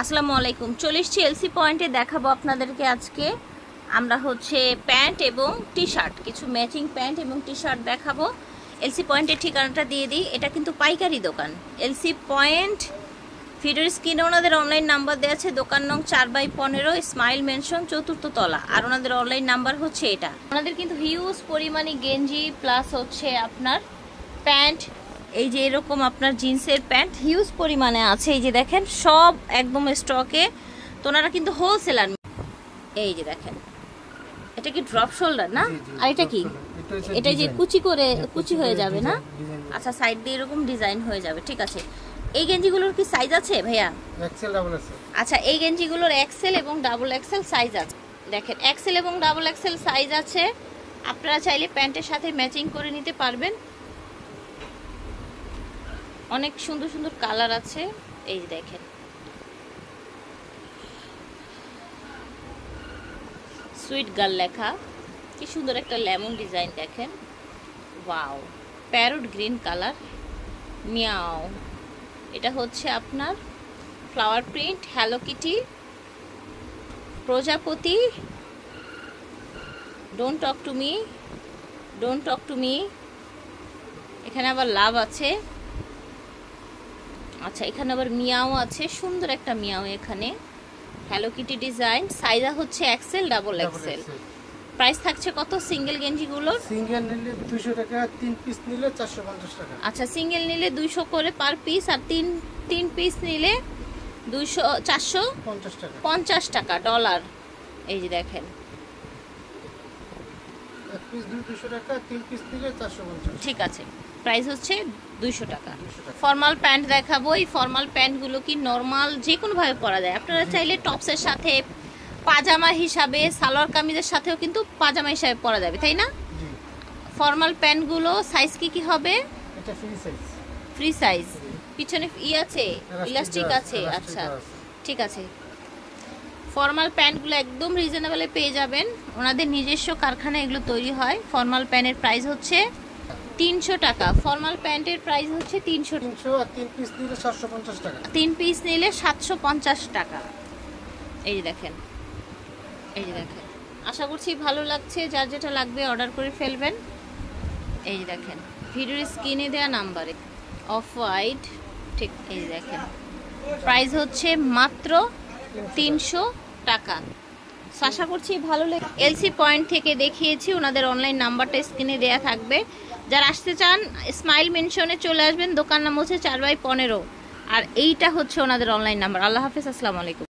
আসসালামু আলাইকুম। চলে এসেছি এলসি পয়েন্টে, দেখাবো আপনাদেরকে আজকে আমরা হচ্ছে প্যান্ট এবং টি শার্ট, কিছু ম্যাচিং প্যান্ট এবং টি শার্ট দেখাবো। এলসি পয়েন্টের ঠিকানাটা দিয়ে দিই, এটা কিন্তু পাইকারি দোকান। এলসি পয়েন্ট ভিডিওর স্ক্রিনে ওনাদের অনলাইন নাম্বার দেওয়া আছে, দোকান নং 4/15, স্মাইল মেনশন, 4th তলা। আর ওনাদের অনলাইন নাম্বার হচ্ছে এটা। ওনাদের কিন্তু হিউজ পরিমাণে গেঞ্জি প্লাস হচ্ছে আপনার প্যান্ট, এই যে এরকম আপনার জিন্সের প্যান্ট হিউজ পরিমাণে আছে। এই যে দেখেন সব একদম স্টকে, তো ওনারা কিন্তু হোলসেলার। এই যে দেখেন, এটা কি ড্রপ শোল্ডার না? আর এটা কি? এটা যে কুচি করে কুচি হয়ে যাবে না? আচ্ছা, সাইড দিয়ে এরকম ডিজাইন হয়ে যাবে, ঠিক আছে। এই গেঞ্জিগুলোর কি সাইজ আছে ভাইয়া? XL double XL. আচ্ছা, এই গেঞ্জিগুলোর এক্সেল এবং ডাবল এক্সেল সাইজ আছে। দেখেন এক্সেল এবং ডাবল এক্সেল সাইজ আছে, আপনারা চাইলে প্যান্টের সাথে ম্যাচিং করে নিতে পারবেন। অনেক সুন্দর সুন্দর কালার আছে। এই যে দেখেন সুইট গার্ল লেখা, কি সুন্দর একটা লেমন ডিজাইন দেখেন। Wow, parrot green colour, meow. এটা হচ্ছে আপনার ফ্লাওয়ার প্রিন্ট, হ্যালো কিটি, প্রজাপতি, don't talk to me, don't talk to me. এখানে আবার লাভ আছে। আচ্ছা, এখানে আবার মিয়াও আছে, সুন্দর একটা মিয়াও। এখানে হ্যালো কিটি ডিজাইন, সাইজ হচ্ছে এক্সেল ডাবল এক্সেল। প্রাইস থাকছে কত সিঙ্গেল গেঞ্জিগুলোর? সিঙ্গেল নিলে 200 টাকা, 3 পিস নিলে 450 টাকা। আচ্ছা, সিঙ্গেল নিলে 200 করে পার পিস, আর তিন পিস নিলে 450 টাকা ডলার। এই যে দেখেন, এক পিস 200 টাকা, 3 পিস নিলে 450। ঠিক আছে, প্রাইস হচ্ছে 200 টাকা। ফর্মাল প্যান্ট দেখাবো। এই ফর্মাল প্যান্টগুলো কি নর্মাল যে কোনোভাবে পরা যায়, আপনারা চাইলে টপসের সাথে, পাজামা হিসাবে, সালোয়ার কামিজের সাথেও কিন্তু পাজামা হিসাবে পরা যাবে, তাই না? ফর্মাল প্যান্টগুলো সাইজ কি হবে? এটা ফ্রি সাইজ। ফ্রি সাইজ, পিছনে আছে, ইলাস্টিক আছে। আচ্ছা, ঠিক আছে। ফর্মাল প্যান্টগুলো একদম রিজনেবলে পেয়ে যাবেন, ওনাদের নিজস্ব কারখানা এগুলো তৈরি হয়। ফর্মাল প্যান্টের প্রাইস হচ্ছে 300 টাকা। ফর্মাল প্যান্টের প্রাইস হচ্ছে 300 আর 3 পিস নিলে 750 টাকা। 3 পিস নিলে 750 টাকা। এই যে দেখেন, এই যে দেখেন, আশা করছি ভালো লাগছে। যার যেটা লাগবে অর্ডার করে ফেলবেন। এই যে দেখেন ভিডিওর স্ক্রিনে দেওয়া নাম্বারে অফ হোয়াইট, ঠিক। এই যে দেখেন প্রাইস হচ্ছে মাত্র 300 টাকা। আশা করছি ভালো লাগে। এলসি পয়েন্ট থেকে দেখিয়েছি, ওনাদের অনলাইন নাম্বারটা স্ক্রিনে দেয়া থাকবে। যারা আসতে চান স্মাইল মেনশনে চলে আসবেন, দোকান নাম হচ্ছে 4/15। আর এইটা হচ্ছে ওনাদের অনলাইন নাম্বার। আল্লাহ হাফেজ, আসসালামু আলাইকুম।